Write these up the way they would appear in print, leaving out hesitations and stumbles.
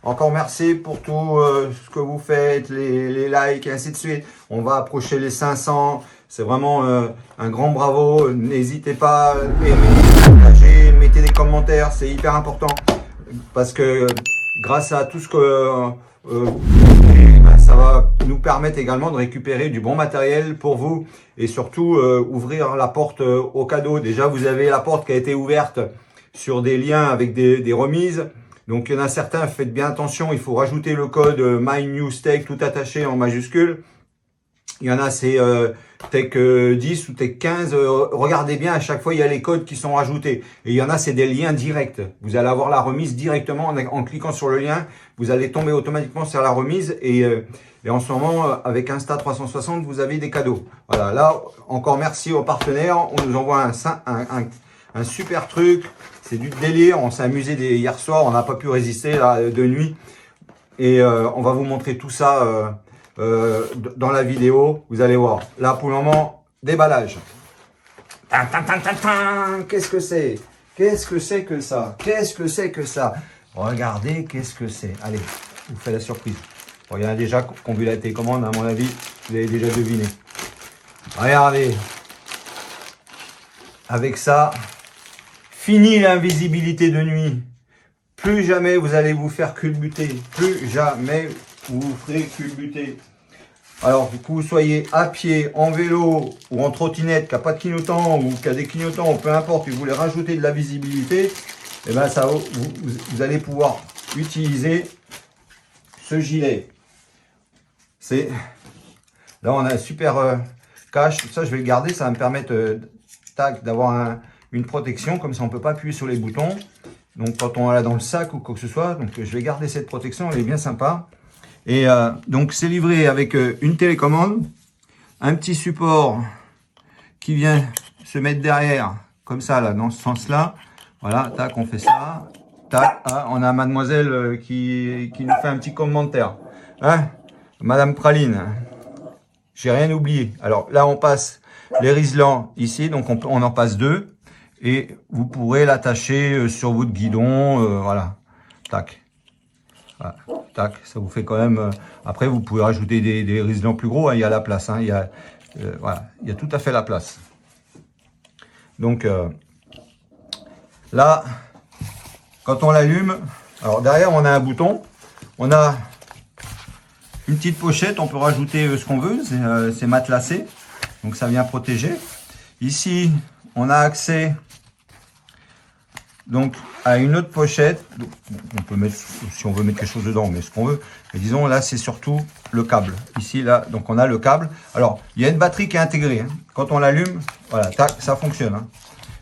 Encore merci pour tout ce que vous faites, les likes et ainsi de suite. On va approcher les 500. C'est vraiment un grand bravo. N'hésitez pas, partagez, mettez des commentaires, c'est hyper important. Parce que grâce à tout ce que ça va nous permettre également de récupérer du bon matériel pour vous et surtout ouvrir la porte au cadeau. Déjà, vous avez la porte qui a été ouverte sur des liens avec des remises. Donc, il y en a certains, faites bien attention, il faut rajouter le code MyNewsTech tout attaché en majuscule. Il y en a, c'est Tech 10 ou Tech 15. Regardez bien, à chaque fois, il y a les codes qui sont rajoutés. Et il y en a, c'est des liens directs. Vous allez avoir la remise directement en cliquant sur le lien. Vous allez tomber automatiquement sur la remise. Et en ce moment, avec Insta360, vous avez des cadeaux. Voilà, là, encore merci aux partenaires. On nous envoie un super truc. C'est du délire. On s'est amusé hier soir. On n'a pas pu résister là, de nuit. Et on va vous montrer tout ça dans la vidéo. Vous allez voir. Là, pour le moment, déballage. Qu'est-ce que c'est? Qu'est-ce que c'est que ça? Qu'est-ce que c'est que ça? Regardez, qu'est-ce que c'est? Allez, je vous fais la surprise. Bon, il y en a déjà qui ont vu la télécommande, à mon avis. Vous avez déjà deviné. Regardez. Avec ça, fini l'invisibilité de nuit. Plus jamais vous allez vous faire culbuter. Plus jamais vous vous ferez culbuter. Alors, que vous soyez à pied, en vélo ou en trottinette, qui n'a pas de clignotant ou qui a des clignotants, ou peu importe, et vous voulez rajouter de la visibilité, et ben ça, vous allez pouvoir utiliser ce gilet. Là, on a un super cache. Ça, je vais le garder. Ça va me permettre d'avoir une protection. Comme ça, on ne peut pas appuyer sur les boutons. Donc, quand on l'a dans le sac ou quoi que ce soit. Donc, je vais garder cette protection. Elle est bien sympa. Et donc, c'est livré avec une télécommande. Un petit support qui vient se mettre derrière. Comme ça, là, dans ce sens-là. Voilà, tac, on fait ça. Tac, ah, on a mademoiselle qui nous fait un petit commentaire. Hein, Madame Praline, j'ai rien oublié. Alors là, on passe les riselants ici, donc on en passe deux. Et vous pourrez l'attacher sur votre guidon, voilà. Tac. Voilà. Tac, ça vous fait quand même... après, vous pouvez rajouter des riselants plus gros, hein, il y a la place. Hein, voilà, il y a tout à fait la place. Donc là, quand on l'allume, alors derrière, on a un bouton. On a une petite pochette, on peut rajouter ce qu'on veut, c'est matelassé, donc ça vient protéger. Ici, on a accès donc à une autre pochette. On peut mettre, si on veut mettre quelque chose dedans, on met ce qu'on veut. Mais disons, là, c'est surtout le câble. Ici, là, donc on a le câble. Alors, il y a une batterie qui est intégrée. Hein. Quand on l'allume, voilà, tac, ça fonctionne. Hein.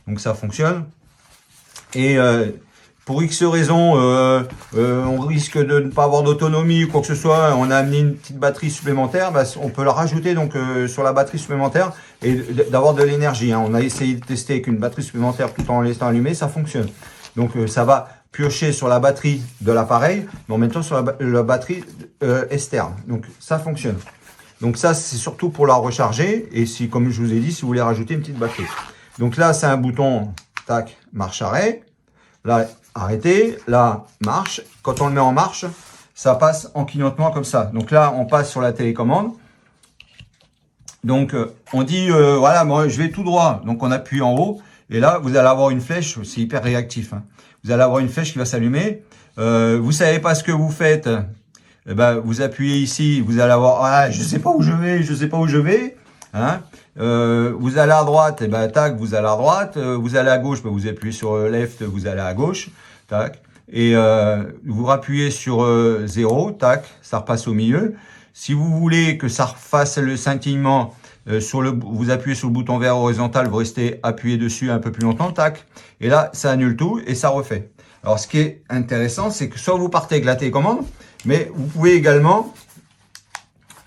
Donc ça fonctionne. Et pour X raisons, on risque de ne pas avoir d'autonomie ou quoi que ce soit. On a amené une petite batterie supplémentaire. Bah, on peut la rajouter donc sur la batterie supplémentaire et d'avoir de l'énergie. Hein. On a essayé de tester avec une batterie supplémentaire tout en laissant allumer, ça fonctionne. Donc ça va piocher sur la batterie de l'appareil, mais en même temps sur la batterie externe. Donc ça fonctionne. Donc ça c'est surtout pour la recharger. Et si, comme je vous ai dit, si vous voulez rajouter une petite batterie. Donc là c'est un bouton, tac, marche arrêt. Là, arrêter, là, marche. Quand on le met en marche, ça passe en clignotement comme ça. Donc là, on passe sur la télécommande. Donc, on dit, voilà, moi, je vais tout droit. Donc, on appuie en haut. Et là, vous allez avoir une flèche. C'est hyper réactif. Hein. Vous allez avoir une flèche qui va s'allumer. Vous savez pas ce que vous faites. Eh ben, vous appuyez ici. Vous allez avoir, ah, je sais pas où je vais, je sais pas où je vais. Hein. Vous allez à droite, et ben tac, vous allez à droite. Vous allez à gauche, ben, vous appuyez sur left, vous allez à gauche, tac. Et vous rappuyez sur 0, tac, ça repasse au milieu. Si vous voulez que ça refasse le scintillement, vous appuyez sur le bouton vert horizontal, vous restez appuyé dessus un peu plus longtemps, tac. Et là, ça annule tout et ça refait. Alors, ce qui est intéressant, c'est que soit vous partez avec la télécommande, mais vous pouvez également,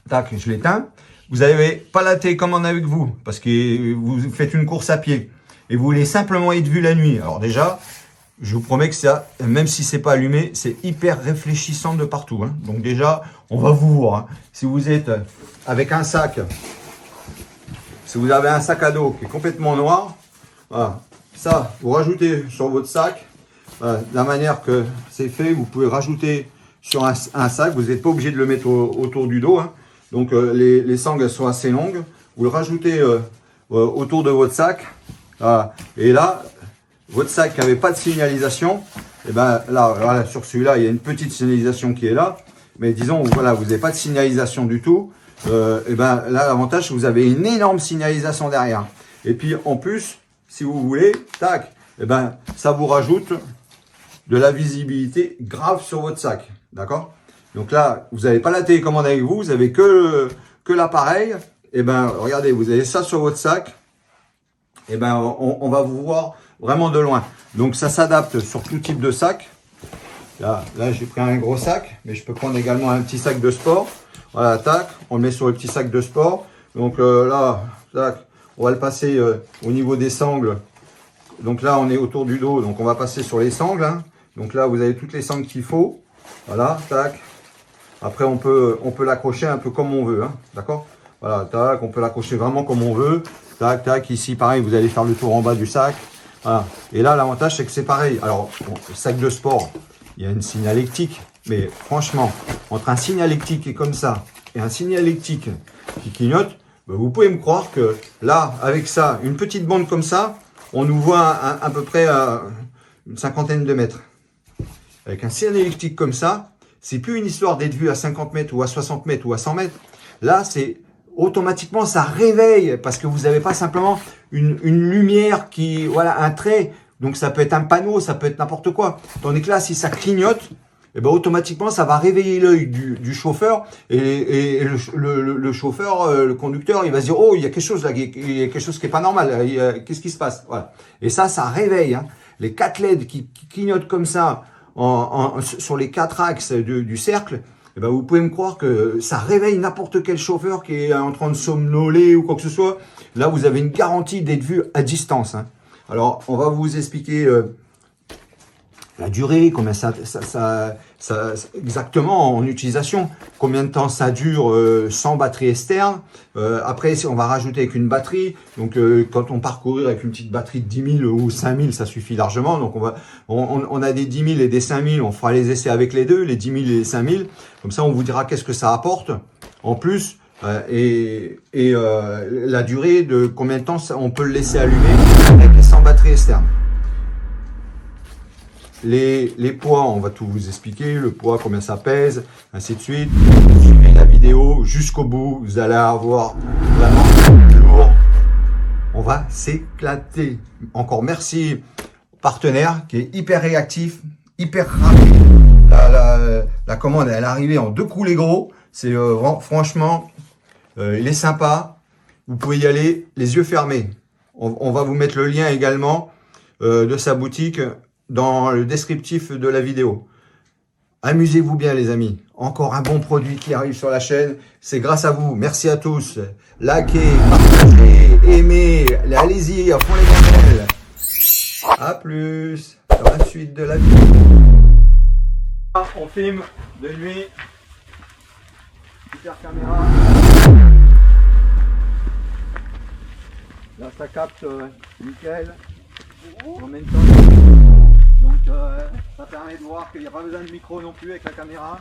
tac, je l'éteins. Vous n'avez pas la télécommande avec vous parce que vous faites une course à pied et vous voulez simplement être vu la nuit. Alors déjà, je vous promets que ça, même si c'est pas allumé, c'est hyper réfléchissant de partout. Hein. Donc déjà, on va vous voir. Hein. Si vous êtes avec un sac, si vous avez un sac à dos qui est complètement noir, voilà, ça, vous rajoutez sur votre sac. Voilà, de la manière que c'est fait, vous pouvez rajouter sur un sac. Vous n'êtes pas obligé de le mettre autour du dos, hein. Donc les sangles elles sont assez longues. Vous le rajoutez autour de votre sac. Voilà. Et là, votre sac qui n'avait pas de signalisation, et ben là, voilà, sur celui-là, il y a une petite signalisation qui est là. Mais disons, voilà, vous n'avez pas de signalisation du tout. Et ben là, l'avantage, vous avez une énorme signalisation derrière. Et puis en plus, si vous voulez, tac, et ben ça vous rajoute de la visibilité grave sur votre sac, d'accord? Donc là, vous n'avez pas la télécommande avec vous, vous avez que l'appareil. Et ben regardez, vous avez ça sur votre sac. Et ben on va vous voir vraiment de loin. Donc ça s'adapte sur tout type de sac. Là j'ai pris un gros sac, mais je peux prendre également un petit sac de sport. Voilà, tac, on le met sur le petit sac de sport. Donc là, tac, on va le passer au niveau des sangles. Donc là, on est autour du dos, donc on va passer sur les sangles, hein. Donc là, vous avez toutes les sangles qu'il faut. Voilà, tac. Après, on peut l'accrocher un peu comme on veut, hein. D'accord? Voilà, tac, on peut l'accrocher vraiment comme on veut. Tac, tac, ici, pareil, vous allez faire le tour en bas du sac. Voilà. Et là, l'avantage, c'est que c'est pareil. Alors, bon, le sac de sport, il y a une signalétique. Mais franchement, entre un signalétique qui est comme ça et un signalétique qui clignote, ben vous pouvez me croire que là, avec ça, une petite bande comme ça, on nous voit à peu près une cinquantaine de mètres. Avec un signalétique comme ça, c'est plus une histoire d'être vu à 50 mètres ou à 60 mètres ou à 100 mètres. Là, c'est automatiquement, ça réveille parce que vous n'avez pas simplement une lumière qui, voilà, un trait. Donc, ça peut être un panneau, ça peut être n'importe quoi. Tandis que là, si ça clignote, et ben automatiquement, ça va réveiller l'œil du chauffeur et le chauffeur, le conducteur, il va se dire, oh, il y a quelque chose là, il y a quelque chose qui est pas normal. Qu'est-ce qui se passe? Voilà. Et ça réveille, hein. Les 4 LED qui clignotent comme ça sur les 4 axes du cercle. Et ben vous pouvez me croire que ça réveille n'importe quel chauffeur qui est en train de somnoler ou quoi que ce soit. Là, vous avez une garantie d'être vu à distance, hein. Alors, on va vous expliquer la durée, combien ça exactement en utilisation, combien de temps ça dure sans batterie externe. Après, on va rajouter avec une batterie. Donc, quand on parcourir avec une petite batterie de 10 000 ou 5 000, ça suffit largement. Donc, on a des 10 000 et des 5 000. On fera les essais avec les deux, les 10 000 et les 5 000. Comme ça, on vous dira qu'est-ce que ça apporte en plus. La durée de combien de temps on peut le laisser allumer avec et sans batterie externe. Les poids, on va tout vous expliquer, le poids, combien ça pèse, ainsi de suite. Suivez la vidéo jusqu'au bout, vous allez avoir vraiment lourd. On va s'éclater. Encore merci au partenaire qui est hyper réactif, hyper rapide. La commande, elle est arrivée en 2 coups les gros. C'est franchement, il est sympa. Vous pouvez y aller les yeux fermés. On va vous mettre le lien également de sa boutique dans le descriptif de la vidéo. Amusez-vous bien les amis. Encore un bon produit qui arrive sur la chaîne. C'est grâce à vous. Merci à tous. Likez, partagez, aimez. Allez-y, à fond les gamelles. A plus dans la suite de la vidéo. On filme de nuit. Super caméra. Là ça capte nickel. En même temps. Donc ça permet de voir qu'il n'y a pas besoin de micro non plus avec la caméra.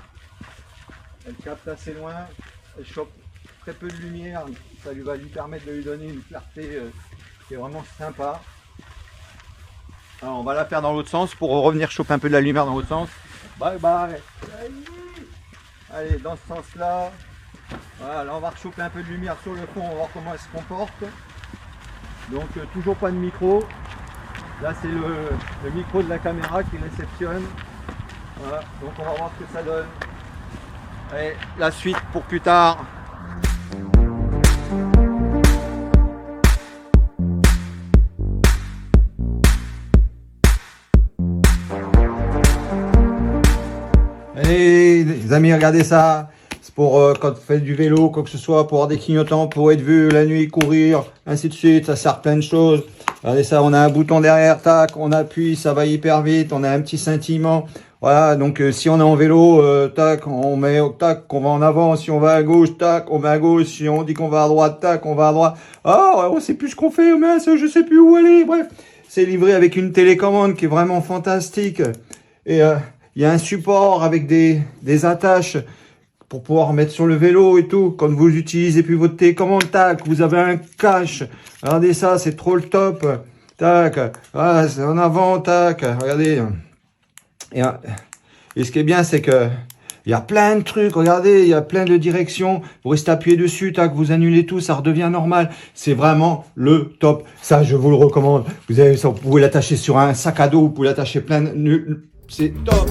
Elle capte assez loin, elle chope très peu de lumière, ça va lui permettre de lui donner une clarté qui est vraiment sympa. Alors on va la faire dans l'autre sens pour revenir choper un peu de la lumière dans l'autre sens. Bye bye. Allez, dans ce sens là. Voilà, là on va rechoper un peu de lumière sur le fond, on va voir comment elle se comporte. Donc toujours pas de micro. Là c'est le micro de la caméra qui réceptionne. Voilà, donc on va voir ce que ça donne. Allez, la suite pour plus tard. Allez les amis, regardez ça. C'est pour quand vous faites du vélo, quoi que ce soit, pour avoir des clignotants, pour être vu la nuit, courir, ainsi de suite. Ça sert à plein de choses. Regardez ça, on a un bouton derrière, tac, on appuie, ça va hyper vite, on a un petit scintillement. Voilà, donc si on est en vélo, tac, on met, tac, on va en avant. Si on va à gauche, tac, on va à gauche. Si on dit qu'on va à droite, tac, on va à droite. Oh, on sait plus ce qu'on fait, mince, je sais plus où aller. Bref, c'est livré avec une télécommande qui est vraiment fantastique. Et Il y a un support avec des attaches pour pouvoir mettre sur le vélo et tout. Quand vous utilisez plus votre télécommande, tac, vous avez un cache. Regardez ça, c'est trop le top. Tac, ah, c'est en avant, tac, regardez. Et ce qui est bien, c'est que il y a plein de trucs, regardez, il y a plein de directions. Vous restez appuyé dessus, tac, vous annulez tout, ça redevient normal. C'est vraiment le top. Ça, je vous le recommande. Vous pouvez l'attacher sur un sac à dos, vous pouvez l'attacher c'est top.